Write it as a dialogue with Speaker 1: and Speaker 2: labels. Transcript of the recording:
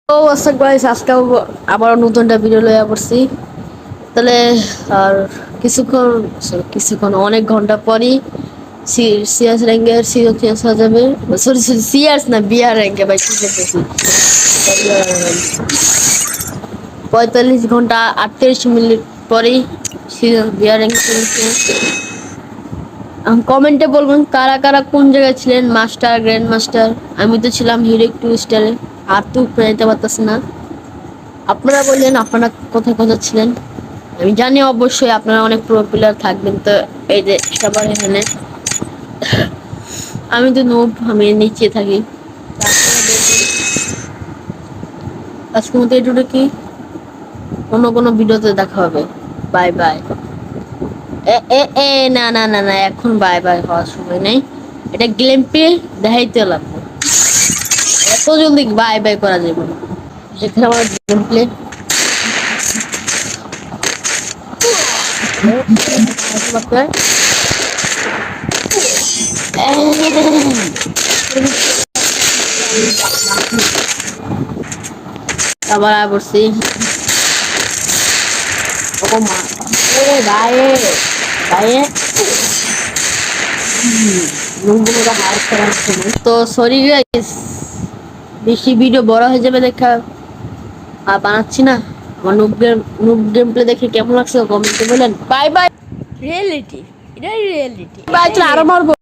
Speaker 1: তো আজকে গাইস আজকে আবার নতুন একটা ভিডিও লইয়া পড়ছি। তাহলে আর কিছুক্ষণ অনেক ঘন্টা পরই সিএস র্যাঙ্কের সিও চেঞ্জ হয়ে যাবে। সরি সিএস না বিআর র্যাঙ্কে ভাই কি করতেছি 45 ঘন্টা 38 মিনিট পরেই বিআর র্যাঙ্ক কমেন্টে বলবেন কারা কারা কোন জায়গায় ছিলেন, মাস্টার গ্র্যান্ড মাস্টার। আমি তো ছিলাম হিরো 2 স্টারে, আর তো যেতে পারতেছি না। আপনারা বললেন আপনারা কোথায় কোথায় ছিলেন। আমি জানি অবশ্যই আপনারা অনেক প্রো প্লেয়ার থাকবেন, তো এই যে সবার এখানে আমি তো নোব, আমি নিচে থাকি। আজকের মতো এটুকু, কি অন্য কোনো ভিডিওতে দেখা হবে। Bye bye. এ এ এ না না না না, এখন বাই বাই হওয়ার সময় নেই, এটা গেম প্লে দেখাইতে লাগবে। এত জলদি বাই বাই করা যাবে না। এখানে আমার গেম প্লে আবার বসছি। ও মা, এ গায়ে গায়ে তো সরি গাইস, বেশি ভিডিও বড় হয়ে যাবে দেখা আর বানাচ্ছি না। আমার নুব গেম প্লে দেখে কেমন লাগছে কমেন্টে বলেন। Bye bye.
Speaker 2: রিয়েলিটি, এটা রিয়েলিটি,
Speaker 1: বাই,
Speaker 2: এটাই
Speaker 1: আরো মারবো।